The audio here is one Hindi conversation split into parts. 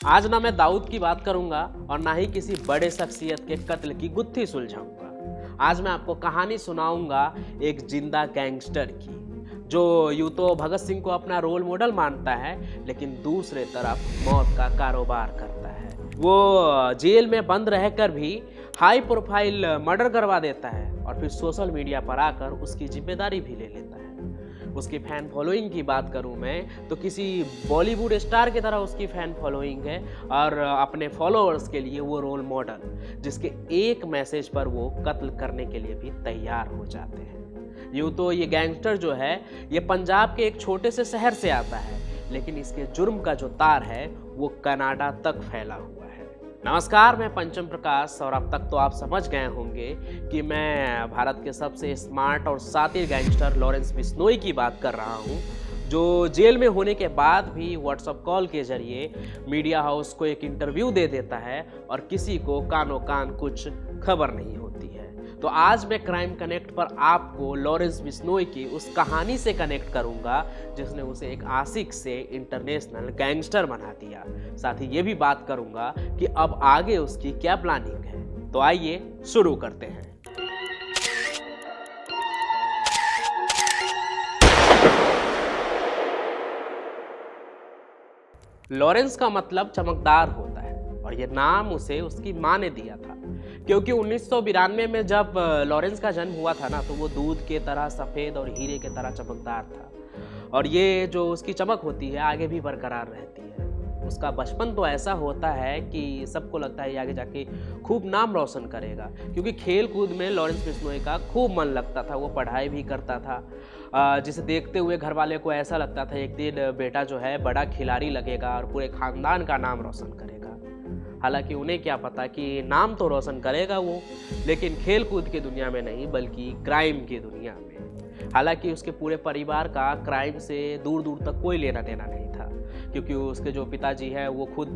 आज ना मैं दाऊद की बात करूंगा और ना ही किसी बड़े शख्सियत के कत्ल की गुत्थी सुलझाऊंगा। आज मैं आपको कहानी सुनाऊंगा एक जिंदा गैंगस्टर की, जो यूं तो भगत सिंह को अपना रोल मॉडल मानता है, लेकिन दूसरे तरफ मौत का कारोबार करता है। वो जेल में बंद रहकर भी हाई प्रोफाइल मर्डर करवा देता है और फिर सोशल मीडिया पर आकर उसकी जिम्मेदारी भी ले लेता है। उसकी फैन फॉलोइंग की बात करूं मैं तो किसी बॉलीवुड स्टार की तरह उसकी फैन फॉलोइंग है और अपने फॉलोअर्स के लिए वो रोल मॉडल, जिसके एक मैसेज पर वो कत्ल करने के लिए भी तैयार हो जाते हैं। यूँ तो ये गैंगस्टर जो है ये पंजाब के एक छोटे से शहर से आता है, लेकिन इसके जुर्म का जो तार है वो कनाडा तक फैला हुआ है। नमस्कार, मैं पंचम प्रकाश और अब तक तो आप समझ गए होंगे कि मैं भारत के सबसे स्मार्ट और शातिर गैंगस्टर लॉरेंस बिश्नोई की बात कर रहा हूं, जो जेल में होने के बाद भी व्हाट्सएप कॉल के जरिए मीडिया हाउस को एक इंटरव्यू दे देता है और किसी को कानो कान कुछ खबर नहीं होती है। तो आज मैं क्राइम कनेक्ट पर आपको लॉरेंस बिश्नोई की उस कहानी से कनेक्ट करूंगा जिसने उसे एक आशिक से इंटरनेशनल गैंगस्टर बना दिया। साथ ही ये भी बात करूंगा कि अब आगे उसकी क्या प्लानिंग है। तो आइए शुरू करते हैं। लॉरेंस का मतलब चमकदार होता है और ये नाम उसे उसकी माँ ने दिया था, क्योंकि 1992 में जब लॉरेंस का जन्म हुआ था ना, तो वो दूध के तरह सफ़ेद और हीरे के तरह चमकदार था और ये जो उसकी चमक होती है आगे भी बरकरार रहती है। उसका बचपन तो ऐसा होता है कि सबको लगता है ये आगे जाके खूब नाम रोशन करेगा, क्योंकि खेल कूद में लॉरेंस बिश्नोई का खूब मन लगता था। वो पढ़ाई भी करता था, जिसे देखते हुए घर वाले को ऐसा लगता था एक दिन बेटा जो है बड़ा खिलाड़ी लगेगा और पूरे ख़ानदान का नाम रोशन करेगा। हालांकि उन्हें क्या पता कि नाम तो रोशन करेगा वो, लेकिन खेल कूद की दुनिया में नहीं बल्कि क्राइम की दुनिया में। हालांकि उसके पूरे परिवार का क्राइम से दूर दूर तक कोई लेना देना नहीं था, क्योंकि उसके जो पिताजी हैं वो खुद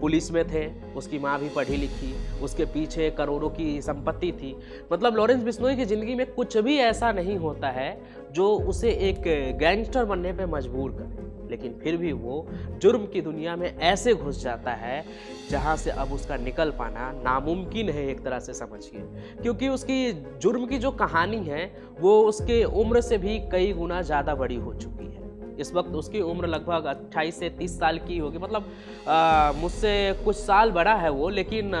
पुलिस में थे, उसकी माँ भी पढ़ी लिखी, उसके पीछे करोड़ों की संपत्ति थी। मतलब लॉरेंस बिश्नोई की ज़िंदगी में कुछ भी ऐसा नहीं होता है जो उसे एक गैंगस्टर बनने पे मजबूर करे, लेकिन फिर भी वो जुर्म की दुनिया में ऐसे घुस जाता है जहाँ से अब उसका निकल पाना नामुमकिन है, एक तरह से समझिए। क्योंकि उसकी जुर्म की जो कहानी है वो उसके उम्र से भी कई गुना ज़्यादा बड़ी हो चुकी है। इस वक्त उसकी उम्र लगभग 28 से 30 साल की होगी, मतलब मुझसे कुछ साल बड़ा है वो, लेकिन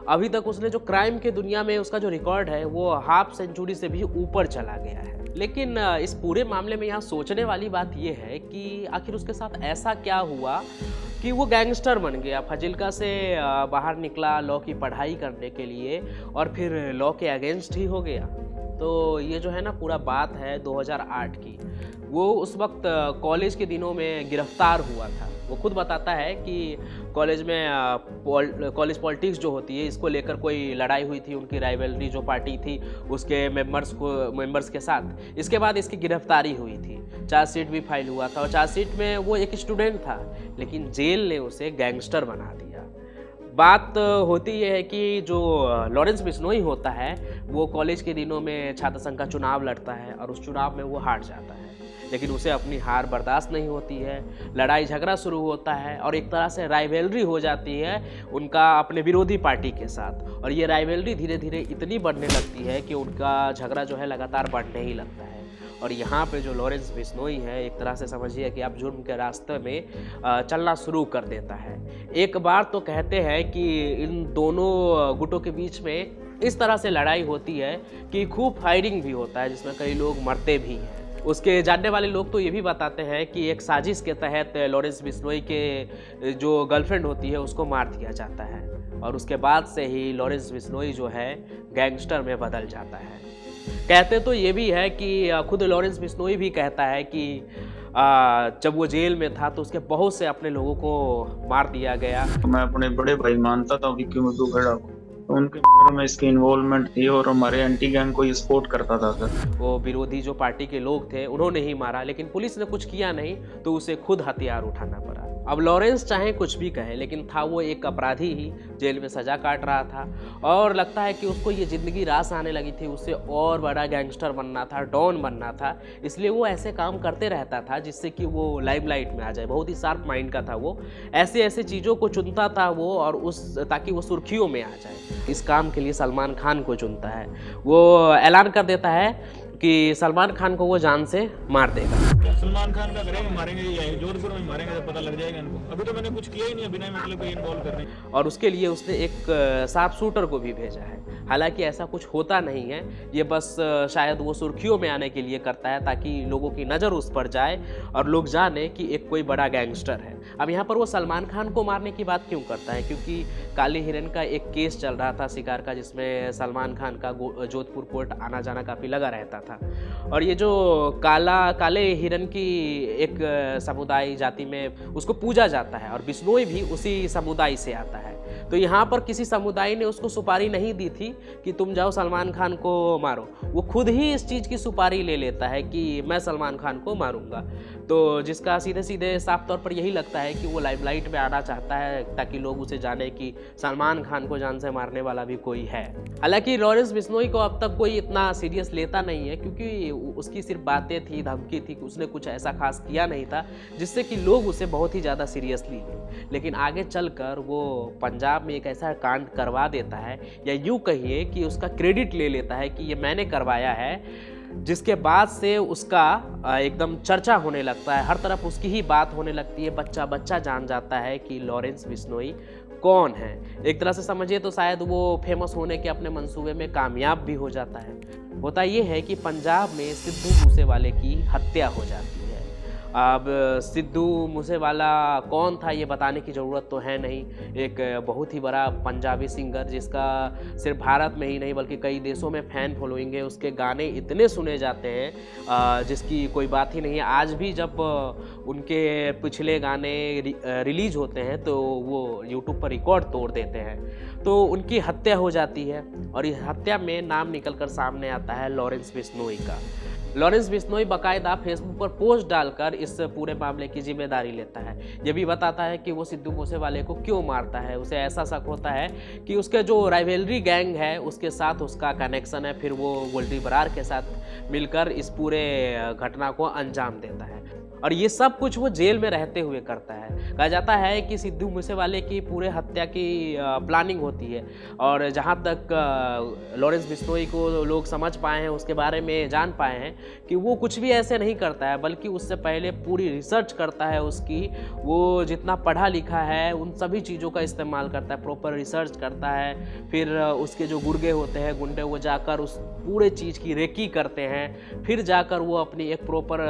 अभी तक उसने जो क्राइम के दुनिया में उसका जो रिकॉर्ड है वो हाफ सेंचुरी से भी ऊपर चला गया है। लेकिन इस पूरे मामले में यहाँ सोचने वाली बात यह है कि आखिर उसके साथ ऐसा क्या हुआ कि वो गैंगस्टर बन गया। फाजिल्का से बाहर निकला लॉ की पढ़ाई करने के लिए और फिर लॉ के अगेंस्ट ही हो गया। तो ये जो है ना पूरा बात है 2008 की। वो उस वक्त कॉलेज के दिनों में गिरफ्तार हुआ था। वो खुद बताता है कि कॉलेज में कॉलेज पॉलिटिक्स जो होती है इसको लेकर कोई लड़ाई हुई थी, उनकी राइवलरी जो पार्टी थी उसके मेंबर्स के साथ। इसके बाद इसकी गिरफ्तारी हुई थी, चार्जशीट भी फाइल हुआ था और चार्जशीट में वो एक स्टूडेंट था, लेकिन जेल ने उसे गैंगस्टर बना दिया। बात होती यह है कि जो लॉरेंस बिश्नोई होता है वो कॉलेज के दिनों में छात्र संघ का चुनाव लड़ता है और उस चुनाव में वो हार जाता है, लेकिन उसे अपनी हार बर्दाश्त नहीं होती है। लड़ाई झगड़ा शुरू होता है और एक तरह से राइवलरी हो जाती है उनका अपने विरोधी पार्टी के साथ, और ये राइवलरी धीरे धीरे इतनी बढ़ने लगती है कि उनका झगड़ा जो है लगातार बढ़ने ही लगता है। और यहाँ पे जो लॉरेंस बिश्नोई है एक तरह से समझिए कि अब जुर्म के रास्ते में चलना शुरू कर देता है। एक बार तो कहते हैं कि इन दोनों गुटों के बीच में इस तरह से लड़ाई होती है कि खूब फायरिंग भी होता है, जिसमें कई लोग मरते भी हैं। उसके जानने वाले लोग तो ये भी बताते हैं कि एक साजिश के तहत लॉरेंस बिश्नोई के जो गर्लफ्रेंड होती है उसको मार दिया जाता है और उसके बाद से ही लॉरेंस बिश्नोई जो है गैंगस्टर में बदल जाता है। कहते तो ये भी है कि खुद लॉरेंस बिश्नोई भी कहता है कि जब वो जेल में था तो उसके बहुत से अपने लोगों को मार दिया गया। मैं अपने बड़े भाई मानता था विक्की मधुगढ़ा को, तो उनके मर्डर में इसकी इन्वॉल्वमेंट थी और हमारे एंटी गैंग को ये सपोर्ट करता था सर। वो विरोधी जो पार्टी के लोग थे उन्होंने ही मारा, लेकिन पुलिस ने कुछ किया नहीं तो उसे खुद हथियार उठाना पड़ा। अब लॉरेंस चाहे कुछ भी कहे, लेकिन था वो एक अपराधी ही, जेल में सजा काट रहा था और लगता है कि उसको ये ज़िंदगी रास आने लगी थी, उससे और बड़ा गैंगस्टर बनना था, डॉन बनना था। इसलिए वो ऐसे काम करते रहता था जिससे कि वो लाइमलाइट में आ जाए। बहुत ही शार्प माइंड का था वो, ऐसे ऐसे चीज़ों को चुनता था वो, और ताकि वो सुर्खियों में आ जाए। इस काम के लिए सलमान खान को चुनता है। वो ऐलान कर देता है कि सलमान खान को वो जान से मार देगा। सलमान खान का करेंगे, मारेंगे या जोधपुर में मारेंगे तो पता लग जाएगा इनको। अभी तो मैंने कुछ किया ही नहीं, बिना मतलब कोई इन्वॉल्व करने। और उसके लिए उसने एक शार्प शूटर को भी भेजा है। हालांकि ऐसा कुछ होता नहीं है, ये बस शायद वो सुर्खियों में आने के लिए करता है ताकि लोगों की नज़र उस पर जाए और लोग जाने कि एक कोई बड़ा गैंगस्टर है। अब यहाँ पर वो सलमान खान को मारने की बात क्यों करता है? क्योंकि काले हिरन का एक केस चल रहा था शिकार का, जिसमें सलमान खान का जोधपुर कोर्ट आना जाना काफ़ी लगा रहता था। और ये जो काले हिरन की एक समुदाय जाति में उसको पूजा जाता है, और बिश्नोई भी उसी समुदाय से आता है। तो यहाँ पर किसी समुदाय ने उसको सुपारी नहीं दी थी कि तुम जाओ सलमान खान को मारो। वो खुद ही इस चीज़ की सुपारी ले लेता है कि मैं सलमान खान को मारूंगा। तो जिसका सीधे सीधे साफ तौर पर यही लगता है कि वो लाइमलाइट में आना चाहता है ताकि लोग उसे जाने कि सलमान खान को जान से मारने वाला भी कोई है। हालांकि लॉरेंस बिश्नोई को अब तक कोई इतना सीरियस लेता नहीं है, क्योंकि उसकी सिर्फ बातें थी, धमकी थी, उसने कुछ ऐसा खास किया नहीं था जिससे कि लोग उसे बहुत ही ज़्यादा सीरियसली लें। लेकिन आगे चलकर वो पंजाब में एक ऐसा कांड करवा देता है, या यूँ कहिए कि उसका क्रेडिट ले लेता है कि ये मैंने करवाया है, जिसके बाद से उसका एकदम चर्चा होने लगता है। हर तरफ उसकी ही बात होने लगती है। बच्चा बच्चा जान जाता है कि लॉरेंस बिश्नोई कौन है। एक तरह से समझिए तो शायद वो फेमस होने के अपने मंसूबे में कामयाब भी हो जाता है। होता ये है कि पंजाब में सिद्धू मूसेवाले की हत्या हो जाती है। अब सिद्धू मूसेवाला कौन था ये बताने की ज़रूरत तो है नहीं। एक बहुत ही बड़ा पंजाबी सिंगर जिसका सिर्फ भारत में ही नहीं बल्कि कई देशों में फ़ैन फॉलोइंग है। उसके गाने इतने सुने जाते हैं जिसकी कोई बात ही नहीं है। आज भी जब उनके पिछले गाने रिलीज होते हैं तो वो यूट्यूब पर रिकॉर्ड तोड़ देते हैं। तो उनकी हत्या हो जाती है और इस हत्या में नाम निकल कर सामने आता है लॉरेंस बिश्नोई का। लॉरेंस बिश्नोई बाकायदा फेसबुक पर पोस्ट डालकर इस पूरे मामले की जिम्मेदारी लेता है। ये भी बताता है कि वो सिद्धू मूसेवाले को क्यों मारता है। उसे ऐसा शक होता है कि उसके जो राइवलरी गैंग है उसके साथ उसका कनेक्शन है। फिर वो गोल्डी बरार के साथ मिलकर इस पूरे घटना को अंजाम देता है और ये सब कुछ वो जेल में रहते हुए करता है। कहा जाता है कि सिद्धू मूसेवाले की पूरे हत्या की प्लानिंग होती है और जहाँ तक लॉरेंस बिश्नोई को लोग समझ पाए हैं, उसके बारे में जान पाए हैं कि वो कुछ भी ऐसे नहीं करता है, बल्कि उससे पहले पूरी रिसर्च करता है उसकी। वो जितना पढ़ा लिखा है उन सभी चीज़ों का इस्तेमाल करता है, प्रॉपर रिसर्च करता है। फिर उसके जो गुर्गे होते हैं, गुंडे, वो जाकर उस पूरे चीज़ की रेकी करते हैं। फिर जाकर वो अपनी एक प्रॉपर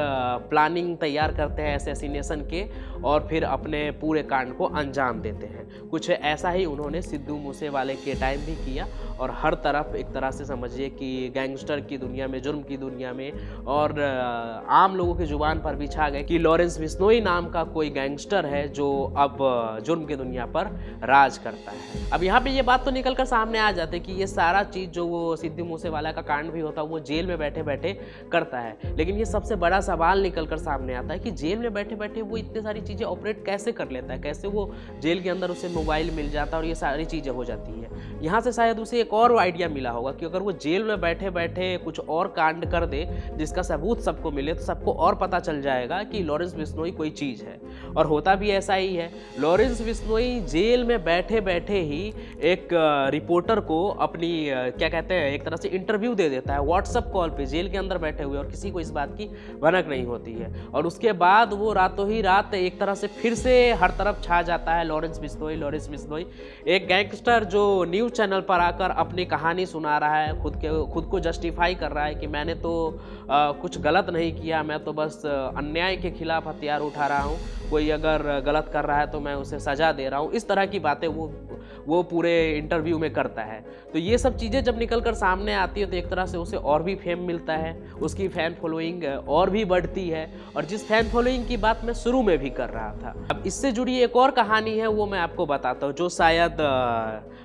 प्लानिंग तैयार करते हैं असैसिनेशन के और फिर अपने पूरे कांड को अंजाम देते हैं। कुछ ऐसा ही उन्होंने सिद्धू मूसेवाले के टाइम भी किया और हर तरफ एक तरह से समझिए कि गैंगस्टर की दुनिया में, जुर्म की दुनिया में और आम लोगों की जुबान पर भी छा गए कि लॉरेंस बिश्नोई नाम का कोई गैंगस्टर है जो अब जुर्म की दुनिया पर राज करता है। अब यहाँ पे ये बात तो निकल कर सामने आ जाती है कि ये सारा चीज़ जो वो सिद्धू मूसेवाला का कांड भी होता है वो जेल में बैठे बैठे करता है। लेकिन ये सबसे बड़ा सवाल निकल कर सामने आता है कि जेल में बैठे बैठे वो इतनी सारी चीज़ें ऑपरेट कैसे कर लेता है, कैसे वो जेल के अंदर उसे मोबाइल मिल जाता है और ये सारी चीज़ें हो जाती है। यहाँ से शायद उसे एक और आइडिया मिला होगा कि अगर वो जेल में बैठे बैठे कुछ और कांड कर दे जिसका सबूत सबको मिले तो सबको और पता चल जाएगा कि लॉरेंस बिश्नोई कोई चीज़ है। और होता भी ऐसा ही है। लॉरेंस बिश्नोई जेल में बैठे बैठे ही एक रिपोर्टर को अपनी क्या कहते हैं, एक तरह से इंटरव्यू दे देता है व्हाट्सएप कॉल पे, जेल के अंदर बैठे हुए, और किसी को इस बात की भनक नहीं होती है। और उसके बाद वो रातों ही रात एक तरह से फिर से हर तरफ छा जाता है लॉरेंस बिश्नोई। लॉरेंस बिश्नोई एक गैंगस्टर जो न्यूज़ चैनल पर आकर अपनी कहानी सुना रहा है, खुद को जस्टिफाई कर रहा है कि मैंने तो कुछ गलत नहीं किया, मैं तो बस अन्याय के खिलाफ हथियार उठा रहा हूँ, कोई अगर गलत कर रहा है तो मैं उसे सज़ा दे रहा हूँ। इस तरह की बातें वो पूरे इंटरव्यू में करता है। तो ये सब चीज़ें जब निकल कर सामने आती है तो एक तरह से उसे और भी फेम मिलता है, उसकी फ़ैन फॉलोइंग और भी बढ़ती है। और जिस फ़ैन फॉलोइंग की बात मैं शुरू में भी कर रहा था, अब इससे जुड़ी एक और कहानी है, वो मैं आपको बताता हूँ, जो शायद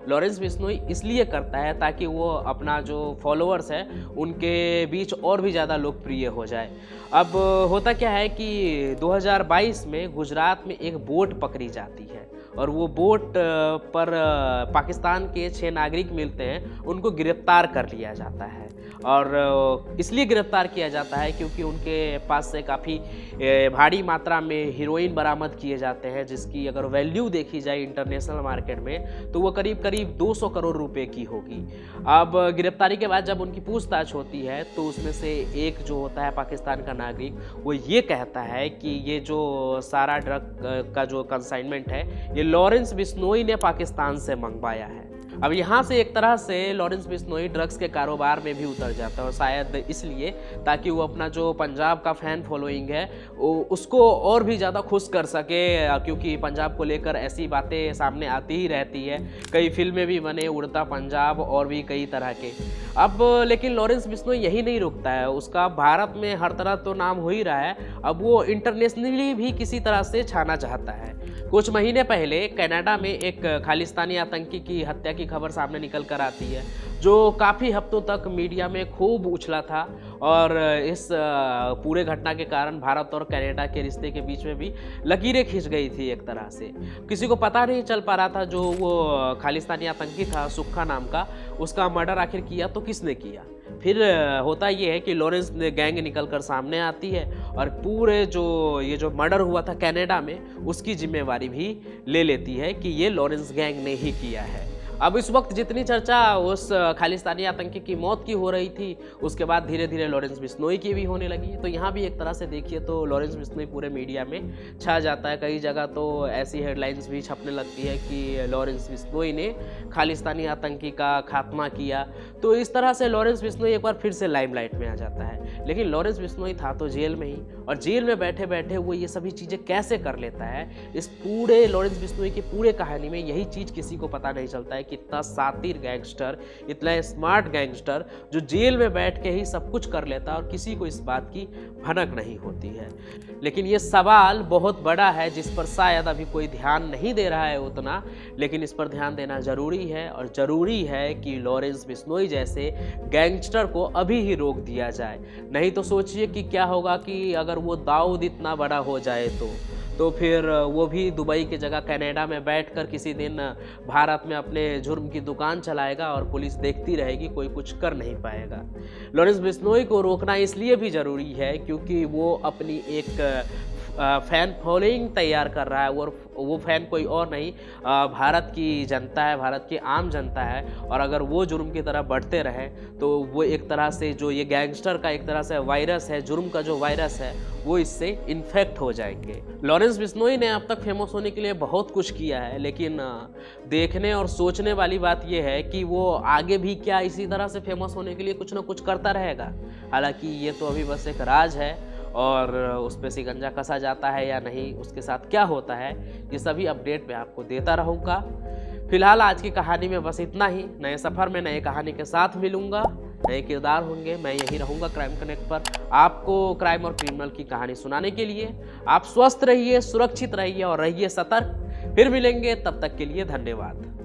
लॉरेंस बिश्नोई इसलिए करता है ताकि वो अपना जो फॉलोअर्स है उनके बीच और भी ज़्यादा लोकप्रिय हो जाए। अब होता क्या है कि 2022 में गुजरात में एक बोट पकड़ी जाती है और वो बोट पर पाकिस्तान के 6 नागरिक मिलते हैं, उनको गिरफ्तार कर लिया जाता है। और इसलिए गिरफ्तार किया जाता है क्योंकि उनके पास से काफ़ी भारी मात्रा में हीरोइन बरामद किए जाते हैं, जिसकी अगर वैल्यू देखी जाए इंटरनेशनल मार्केट में तो वो करीब करीब 200 करोड़ रुपए की होगी। अब गिरफ्तारी के बाद जब उनकी पूछताछ होती है तो उसमें से एक जो होता है पाकिस्तान का नागरिक, वो ये कहता है कि ये जो सारा ड्रग का जो कंसाइनमेंट है ये लॉरेंस बिश्नोई ने पाकिस्तान से मंगवाया है। अब यहाँ से एक तरह से लॉरेंस बिश्नोई ड्रग्स के कारोबार में भी उतर जाता है, और शायद इसलिए ताकि वो अपना जो पंजाब का फैन फॉलोइंग है उसको और भी ज़्यादा खुश कर सके, क्योंकि पंजाब को लेकर ऐसी बातें सामने आती ही रहती है। कई फिल्में भी बने, उड़ता पंजाब और भी कई तरह के। अब लेकिन लॉरेंस बिश्नोई यही नहीं रुकता है, उसका भारत में हर तरह तो नाम हो ही रहा है, अब वो इंटरनेशनली भी किसी तरह से छाना चाहता है। कुछ महीने पहले कनाडा में एक खालिस्तानी आतंकी की हत्या की खबर सामने निकल कर आती है, जो काफ़ी हफ्तों तक मीडिया में खूब उछला था, और इस पूरे घटना के कारण भारत और कनाडा के रिश्ते के बीच में भी लकीरें खींच गई थी एक तरह से। किसी को पता नहीं चल पा रहा था जो वो खालिस्तानी आतंकी था सुक्खा नाम का, उसका मर्डर आखिर किया तो किसने किया। फिर होता ये है कि लॉरेंस गैंग निकल कर सामने आती है और पूरे ये जो मर्डर हुआ था कनाडा में उसकी जिम्मेवारी भी ले लेती है कि ये लॉरेंस गैंग ने ही किया है। अब इस वक्त जितनी चर्चा उस खालिस्तानी आतंकी की मौत की हो रही थी, उसके बाद धीरे धीरे लॉरेंस बिश्नोई की भी होने लगी है। तो यहाँ भी एक तरह से देखिए तो लॉरेंस बिश्नोई पूरे मीडिया में छा जाता है। कई जगह तो ऐसी हेडलाइंस भी छपने लगती है कि लॉरेंस बिश्नोई ने खालिस्तानी आतंकी का खात्मा किया। तो इस तरह से लॉरेंस बिश्नोई एक बार फिर से लाइमलाइट में आ जाता है। लेकिन लॉरेंस बिश्नोई था तो जेल में ही, और जेल में बैठे बैठे वो ये सभी चीज़ें कैसे कर लेता है, इस पूरे लॉरेंस बिश्नोई की पूरे कहानी में यही चीज़ किसी को पता नहीं चलता है कि इतना शातिर गैंगस्टर, इतना स्मार्ट गैंगस्टर जो जेल में बैठ के ही सब कुछ कर लेता है और किसी को इस बात की भनक नहीं होती है। लेकिन ये सवाल बहुत बड़ा है जिस पर शायद अभी कोई ध्यान नहीं दे रहा है उतना, लेकिन इस पर ध्यान देना जरूरी है, और ज़रूरी है कि लॉरेंस बिश्नोई जैसे गैंगस्टर को अभी ही रोक दिया जाए। नहीं तो सोचिए कि क्या होगा कि अगर वो दाऊद इतना बड़ा हो जाए तो फिर वो भी दुबई की जगह कनाडा में बैठकर किसी दिन भारत में अपने जुर्म की दुकान चलाएगा और पुलिस देखती रहेगी, कोई कुछ कर नहीं पाएगा। लॉरेंस बिश्नोई को रोकना इसलिए भी ज़रूरी है क्योंकि वो अपनी एक फैन फॉलोइंग तैयार कर रहा है, और वो फैन कोई और नहीं भारत की जनता है, भारत की आम जनता है। और अगर वो जुर्म की तरह बढ़ते रहे तो वो एक तरह से जो ये गैंगस्टर का एक तरह से वायरस है, जुर्म का जो वायरस है, वो इससे इन्फेक्ट हो जाएंगे। लॉरेंस बिश्नोई ने अब तक फेमस होने के लिए बहुत कुछ किया है, लेकिन देखने और सोचने वाली बात ये है कि वो आगे भी क्या इसी तरह से फेमस होने के लिए कुछ ना कुछ करता रहेगा। हालांकि ये तो अभी बस एक राज है, और उस पर शिकंजा कसा जाता है या नहीं, उसके साथ क्या होता है, ये सभी अपडेट मैं आपको देता रहूँगा। फिलहाल आज की कहानी में बस इतना ही। नए सफ़र में नए कहानी के साथ मिलूँगा, नए किरदार होंगे, मैं यहीं रहूँगा क्राइम कनेक्ट पर आपको क्राइम और क्रिमिनल की कहानी सुनाने के लिए। आप स्वस्थ रहिए, सुरक्षित रहिए और रहिए सतर्क। फिर मिलेंगे, तब तक के लिए धन्यवाद।